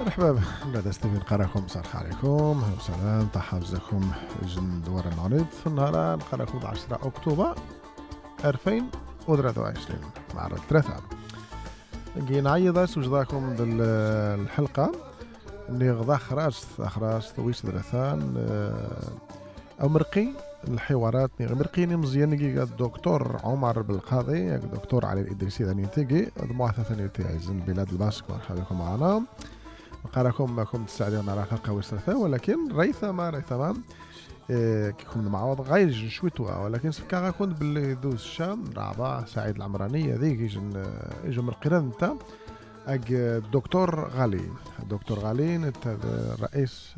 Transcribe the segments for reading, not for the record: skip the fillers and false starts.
مرحبا بنا ستيفن قراكم صالح عليكم وسلام طاحة بزاكم جن دوار النعرض في النهار نقراكم 10 أكتوبر 2023 معرض 3 نجي نعيض سوجداكم الحلقة اللي غدا خرجت ويش درثان أو مرقي الحوارات مرقيني مزيان نجي الدكتور عمر بالقاضي الدكتور علي الإدريسي ثاني تيجي المعثة ثاني تيعزن بلاد الباسك مرحبا بكم معنا نقراكم معكم تساعدون على حلقة ويسترثا ولكن ريثما كيكون معوض غاير شويتوا ولكن سكا غاكون باللي دوز الشام رعبة سعيد العمرانية ذيك يجن مرقيران نتا الدكتور غالي نتا رئيس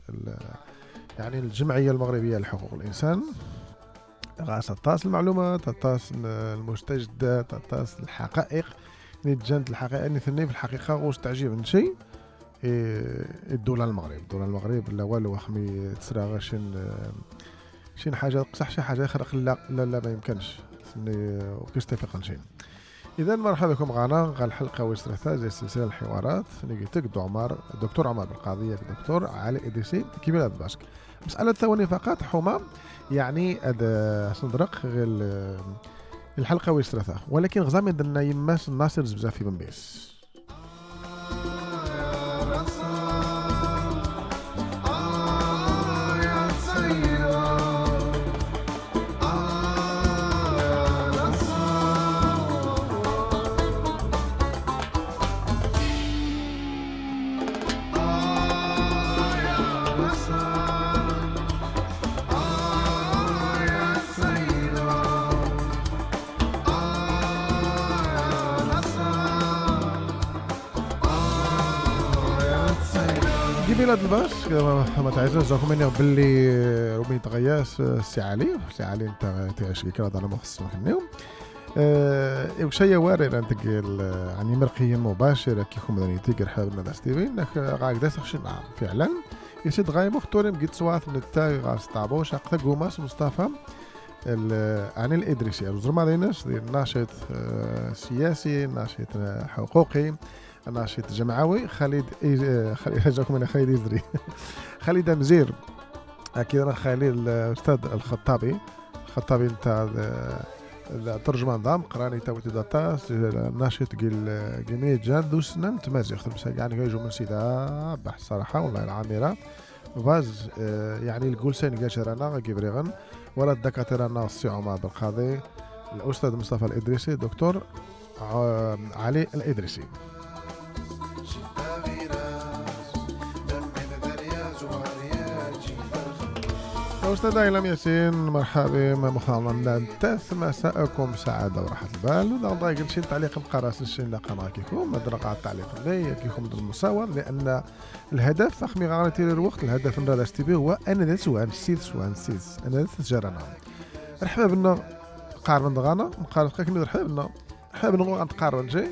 يعني الجمعية المغربية لحقوق الإنسان غاس تطاس المعلومات تطاس المستجدات تطاس الحقائق نتجند الحقائق نثني في الحقيقة غوش تعجيب شيء الدولة المغرب لا والو خمي تسرا شين حاجة قصح شي حاجة خرق لا ما يمكنش وكيش تفق شيء. إذا مرحبا بكم معنا غا الحلقة ويسترثا زي سلسلة الحوارات نيجيتك دكتور عمر بالقاضية الدكتور علي إدريسي كي بلاد باسك مسألة ثواني فقط حما يعني صندرق الحلقة ويسترثا ولكن غزامي دنا يماس الناصر بزاف من بيس بلاد الباس ما تعزز زاكم اني باللي روبي تغياس السي علي انت تعيش كي على مخصص اليوم شيء وارد انت يعني مرقيا مباشر كيكم داني تيجر حابنا داس تي في انك غاك داس خشنا فعلا يسد غاي مختورم قد سواث من التاي غاس طابوش اقتا قوماس مصطفى عن الإدريسي الزرما ديناش ناشط سياسي ناشط حقوقي ناشط جمعوي خالد جاكم انا خالد يزري خالد مزير اكيد انا خالد الاستاذ الخطابي انت ترجمان ضام قراني توتي داتاس ناشط جميع جاد وسنن تمازي خدمت يعني يجوا من سيدا بحث صراحه والله العامره فاز يعني الجولسين جاشرانا جبريغن ولا الدكاتره ناصي عمر بالقاضي الاستاذ مصطفى الإدريسي دكتور علي الإدريسي أستاذ إلهام ياسين مرحبا مخالنا تاث مساءكم سعادة وراحة البال ولا ضايق شي تعليق القراص نشين لا قناة كيكم مدرقة التعليق لي كيكم المصور لأن الهدف أخمي غارتي الوقت الهدف نرى استبي هو أنا ذا سوان سيس أنا ذا تجارنا مرحبا بنا قارن دغانا مقارنة كني مرحبا بنا نقارن شيء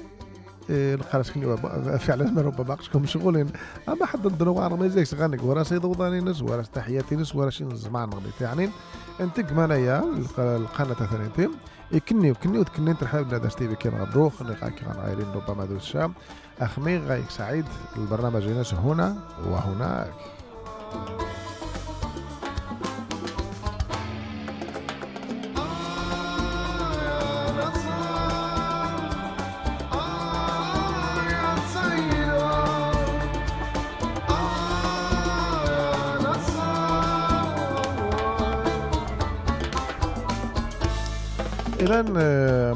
القراص كني فعلا ربما كم مشغولين اما حد ندرو ما يزيكش غنك ورا سيد وضاني نس ورا تحياتي نس ورا شي زمان نغبيت يعني انت كمانيا القناه ثانيتين كني ترحب بنا داس تي في كي مبروك نقاك غنغيرين ربما ذو الشام اخمي غايك سعيد البرنامج ناس هنا وهناك إذن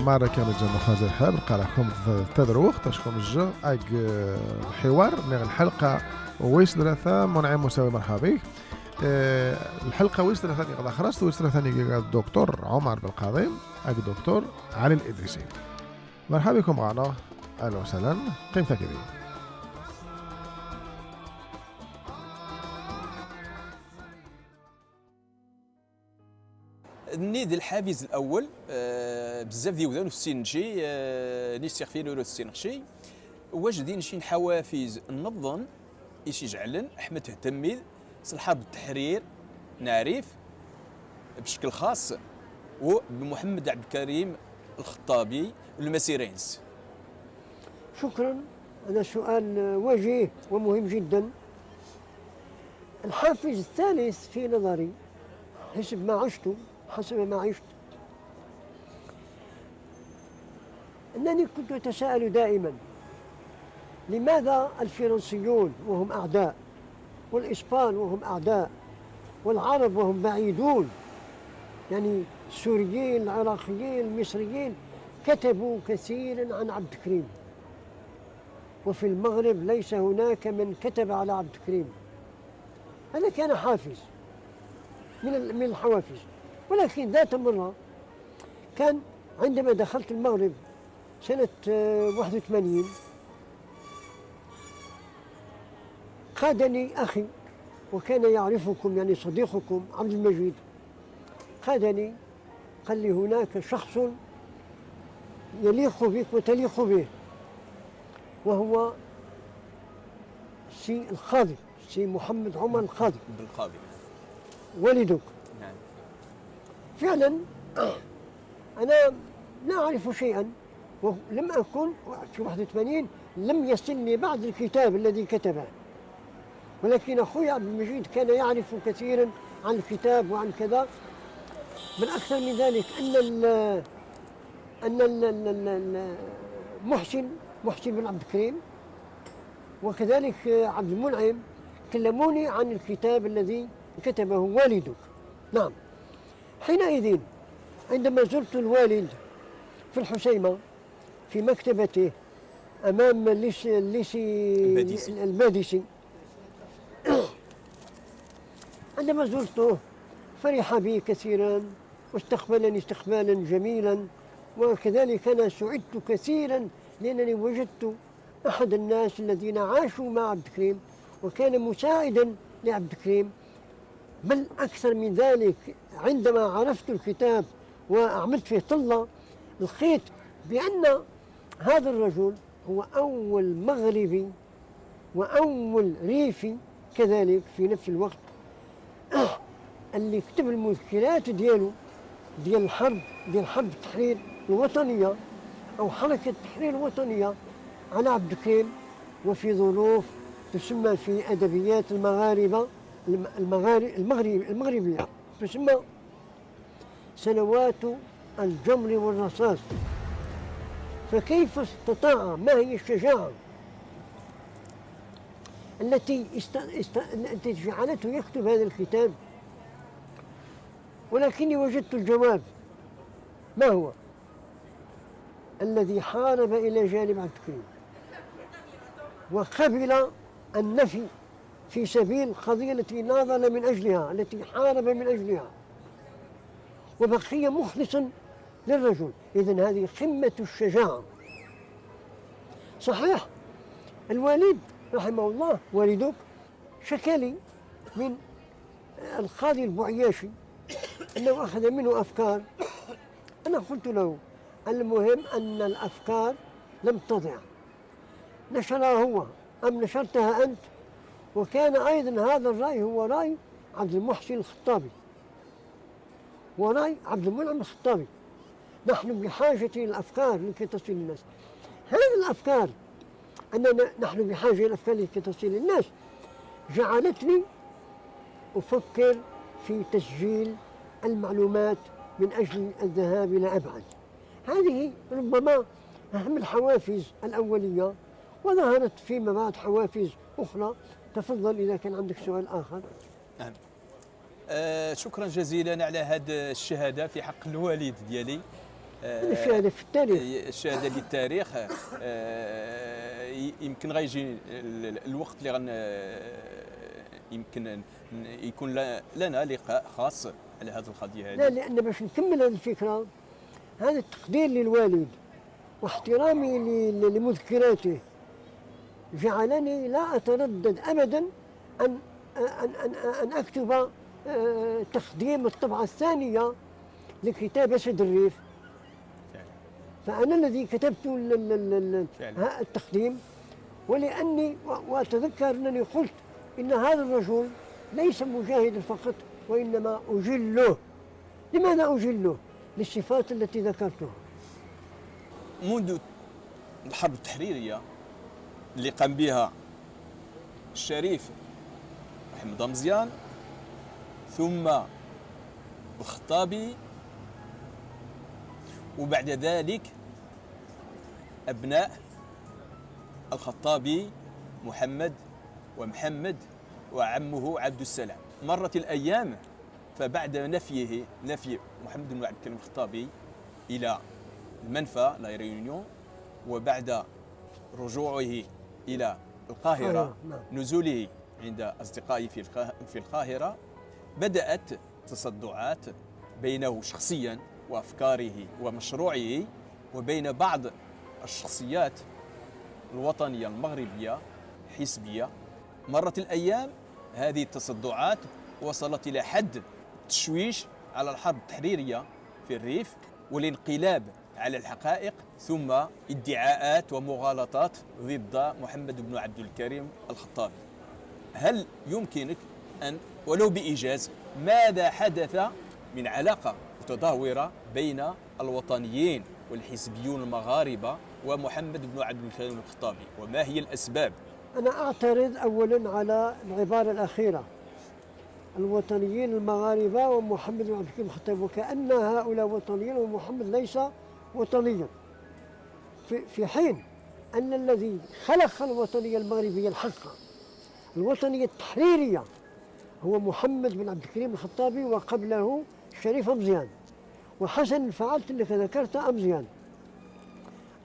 معنا كامل جمع خازي الحاب نقالكم تدرو وقت أشكم الجو الحوار من الحلقة ويس درثا منعم مساوي مرحبا الحلقة ويس درثا قد خرجت ويس درثا الدكتور عمر بالقاضي الدكتور علي الإدريسي مرحبا بكم معنا أهلا وسهلا قيمتك كذي النيد الحافز الاول بزاف ديال السين شي نيستيغ في نورو السين شي واجدين شي حوافز نظن ايش يجعلن احمد تهتمي صلحه بالتحرير نعرف بشكل خاص وبمحمد عبد الكريم الخطابي المسيرينس شكرا هذا سؤال وجيه ومهم جدا. الحافز الثالث في نظري حسب ما عشت أنني كنت أتساءل دائما: لماذا الفرنسيون وهم أعداء، والإسبان وهم أعداء، والعرب وهم بعيدون، يعني السوريين، العراقيين، المصريين، كتبوا كثيرا عن عبد الكريم، وفي المغرب ليس هناك من كتب على عبد الكريم. هذا كان حافز من الحوافز. ولكن ذات مرة كان عندما دخلت المغرب سنة 81 قادني أخي، وكان يعرفكم يعني صديقكم عبد المجيد، قادني قال لي: هناك شخص يليق بك وتليق به، وهو سي القاضي، سي محمد عمر القاضي بالقاضي. والدك. نعم. فعلا أنا لا أعرف شيئا، ولم أكن في 81 لم يصلني بعد الكتاب الذي كتبه، ولكن أخوي عبد المجيد كان يعرف كثيرا عن الكتاب وعن كذا. بل أكثر من ذلك أن محسن بن عبد الكريم وكذلك عبد المنعم كلموني عن الكتاب الذي كتبه والدك. نعم. حينئذ عندما زرت الوالد في الحسيمة في مكتبته أمام البادسي، عندما زرته فرح بي كثيرا واستقبلني استقبالا جميلا، وكذلك أنا سعدت كثيرا لأنني وجدت أحد الناس الذين عاشوا مع عبد الكريم وكان مساعدا لعبد الكريم. بل أكثر من ذلك عندما عرفت الكتاب وعملت فيه طلة لقيت بأن هذا الرجل هو أول مغربي وأول ريفي كذلك في نفس الوقت اللي كتب المذكرات ديال حرب التحرير الوطنية أو حركة التحرير الوطنية على عبد الكريم، وفي ظروف تسمى في أدبيات المغربية تسمى سنوات الجمر والرصاص. فكيف استطاع، ما هي الشجاعة التي جعلته يكتب هذا الكتاب؟ ولكني وجدت الجواب. ما هو؟ الذي حارب إلى جانب عبد الكريم وقبل النفي في سبيل القضية التي ناضل من أجلها، التي حارب من أجلها، وبقي مخلصا للرجل. إذن هذه قمة الشجاعة. صحيح الوالد رحمه الله والدك شكى لي من القاضي البعياشي أنه أخذ منه أفكار. أنا قلت له: المهم أن الأفكار لم تضع، نشرها هو أم نشرتها أنت؟ وكان أيضا هذا الرأي هو رأي عبد المحسن الخطابي ورأي عبد المنعم الخطابي. نحن بحاجة إلى الأفكار لكي تصل للناس. هذه الأفكار، أننا نحن بحاجة إلى الأفكار لكي تصل للناس، جعلتني أفكر في تسجيل المعلومات من أجل الذهاب إلى أبعد. هذه ربما أهم الحوافز الأولية، وظهرت فيما بعد حوافز أخرى. تفضل إذا كان عندك سؤال آخر. نعم. شكرا جزيلا على هذه الشهادة في حق الوالد ديالي. الشهادة في التاريخ، الشهادة للتاريخ. يمكن غيجي الوقت اللي يمكن يكون لنا لقاء خاص على هذه القضية هذه. لا، لأن باش نكمل هذه الفكرة، هذا التقدير للوالد واحترامي لمذكراته جعلني لا أتردد أبدا أن أكتب تقديم الطبعة الثانية لكتاب أسد الريف. فأنا الذي كتبت التقديم، ولأني وأتذكر أنني قلت إن هذا الرجل ليس مجاهدا فقط وإنما أجله. لماذا أجله؟ للصفات التي ذكرتها. منذ الحرب التحريرية اللي قام بها الشريف محمد مزيان، ثم الخطابي، وبعد ذلك أبناء الخطابي محمد ومحمد وعمه عبد السلام. مرت الأيام، فبعد نفي محمد بن عبد الكريم الخطابي إلى المنفى لا ريونيون، وبعد رجوعه إلى القاهرة، نزوله عند أصدقائه في القاهرة، بدأت تصدعات بينه شخصيا وأفكاره ومشروعه وبين بعض الشخصيات الوطنية المغربية حزبية. مرت الأيام، هذه التصدعات وصلت إلى حد التشويش على الحرب التحريرية في الريف والانقلاب على الحقائق، ثم ادعاءات ومغالطات ضد محمد بن عبد الكريم الخطابي. هل يمكنك أن ولو بإيجاز ماذا حدث من علاقة متدهورة بين الوطنيين والحزبيون المغاربة ومحمد بن عبد الكريم الخطابي، وما هي الأسباب؟ أنا أعترض أولا على العبارة الأخيرة، الوطنيين المغاربة ومحمد بن عبد الكريم الخطابي، وكأن هؤلاء وطنيين ومحمد ليس وطنيا، في حين أن الذي خلق الوطنية المغربية الحقة، الوطنية التحريرية، هو محمد بن عبد الكريم الخطابي، وقبله الشريف مزيان، وحسن فعلت اللي ذكرت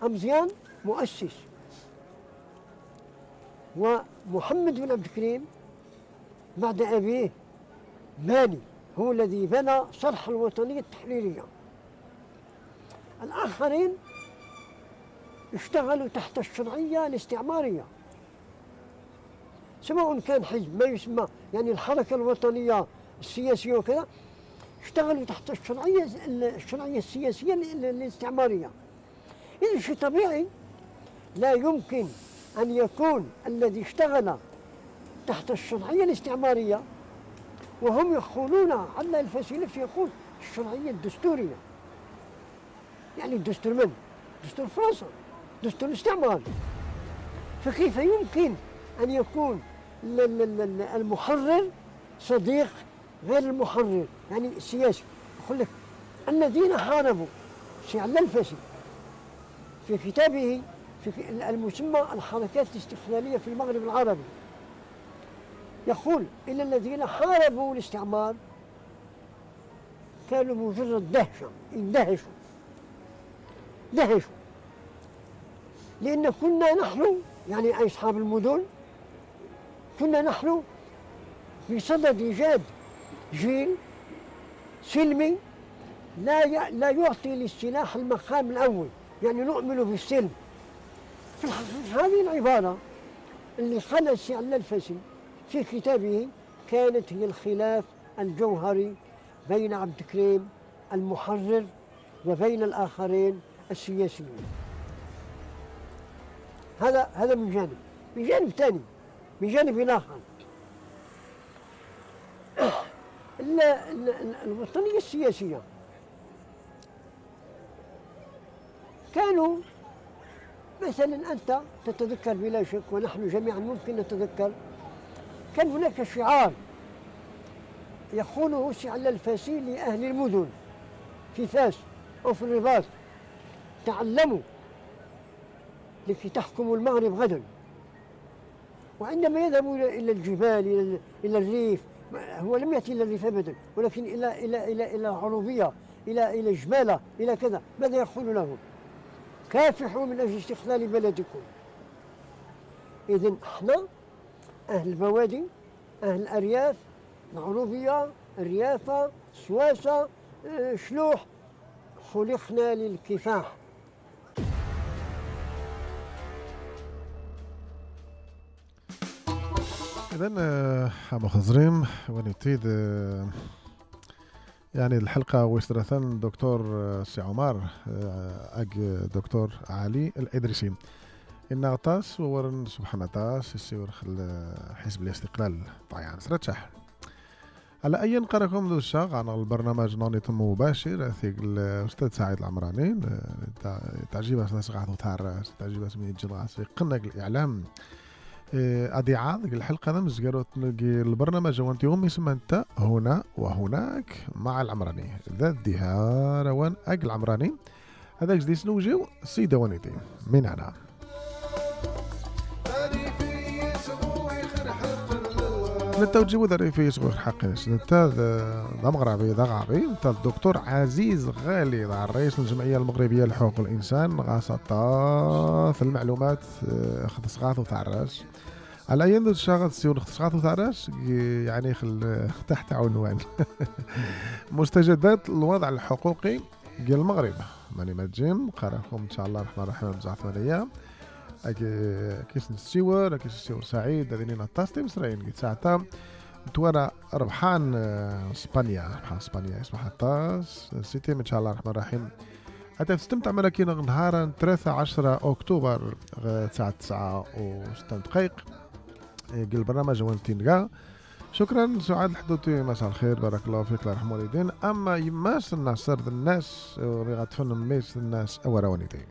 أمزيان مؤسس، ومحمد بن عبد الكريم بعد أبيه ماني هو الذي بنى صرح الوطنية التحريرية. الآخرين اشتغلوا تحت الشرعية الاستعمارية، سواء كان حزب ما يسمى يعني الحركة الوطنية السياسية وكذا، اشتغلوا تحت الشرعية السياسية الاستعمارية. إذا شيء طبيعي لا يمكن أن يكون الذي اشتغل تحت الشرعية الاستعمارية وهم يقولون على الفاسي نفسه يقول الشرعية الدستورية، يعني الدستور من؟ دستور فرنسا، دستور الاستعمار. فكيف يمكن أن يكون المحرر صديق غير المحرر، يعني السياسي؟ يقول لك الذين حاربوا شعل الفاسي في كتابه في المسمى الحركات الاستقلالية في المغرب العربي، يقول إن الذين حاربوا الاستعمار كانوا مجرد دهشة، اندهشوا لأن كنا نحن يعني أصحاب المدن كنا نحن بصدد إيجاد جيل سلمي لا يعطي للسلاح المقام الأول، يعني نؤمن بالسلم. في الحقيقة هذه العبارة اللي قالها السي علا الفاسي في كتابه كانت هي الخلاف الجوهري بين عبد الكريم المحرر وبين الآخرين السياسيين. هذا من جانب. من جانب ثاني، من جانب آخر، الوطنية السياسية كانوا مثلا أنت تتذكر بلا شك ونحن جميعا ممكن نتذكر، كان هناك شعار يقوله السي علا الفاسي لأهل المدن في فاس أو في الرباط: تعلموا لكي تحكموا المغرب غدا. وعندما يذهب إلى الجبال إلى الريف، هو لم يأتي إلى الريف أبدا، ولكن إلى العروبية، إلى جبالة، إلى كذا، ماذا يقول لهم؟ كافحوا من أجل استقلال بلدكم. إذن احنا أهل البوادي، أهل الأرياف، العروبية، الريافة، سواسة، شلوح، خلقنا للكفاح. إذن مخزرين ونبتدي يعني الحلقة ويسترثن دكتور سي عمر دكتور علي الإدريسي إن غطاس وورن سبحانه تاس السيور حزب الاستقلال طيان سرتشح على أي نقرأكم ذو الشاق عن البرنامج نونيط مباشر أثيق الأستاذ سعيد العمراني تعجيب أسغاث وتعرس تعجيب أسمي الجنغاس قنق الإعلام أدي عاد الحلقة ذا مزقروت البرنامج وانت يوم يسمى أنت هنا وهناك مع العمراني ذا الدهار وان أقل العمراني هذا جدي سنوجيو سيدة ونيتي من أنا نتا وتجيبو ذا في صغير حقيس نتا ذا مغربي ذا غابي نتا الدكتور عزيز غالي ذا الرئيس الجمعية المغربية لحقوق الإنسان غاسطا في المعلومات خص غاثو ثعراش على أي ذو الشاغل سيون خص غاثو ثعراش يعني تحت عنوان مستجدات الوضع الحقوقي ديال المغرب ماني مجيم قراكم إن شاء الله الرحمن الرحيم بزاف ثمانية كيس نسيور سعيد هذين الطاستي مسرين قلت ساعتها توانا ربحان اسبانيا اسمها الطاس سيتي ان شاء الله الرحمن الرحيم حتى تستمتع ملكين نهارا 13 اكتوبر الساعه 9 و6 دقائق قل برنامج وانتين شكرا سعاد الحدوتي مساء الخير بارك الله فيك الله يرحم والدين اما يماس الناس سرد الناس غاتفن ميس الناس اورا والدين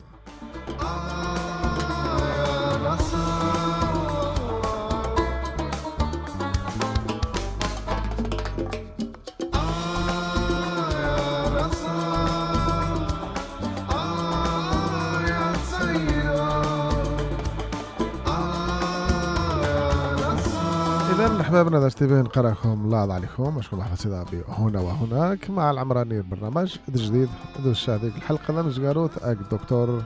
إذن أحبابنا ذا ستيفين قراكم الله عليكم أشكر محمد سيدا هنا وهناك مع العمراني البرنامج جديد ذو الشاذق الحلقة ذا مزقاروت أك دكتور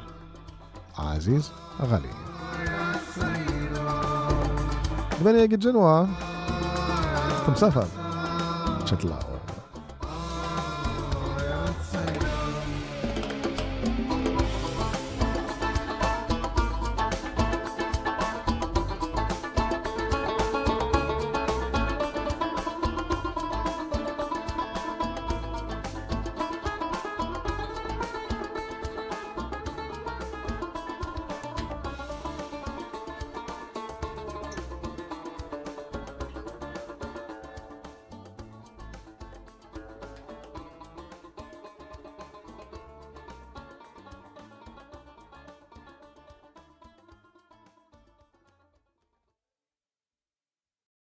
عزيز غالي 8 جنوة مسافر شتلاو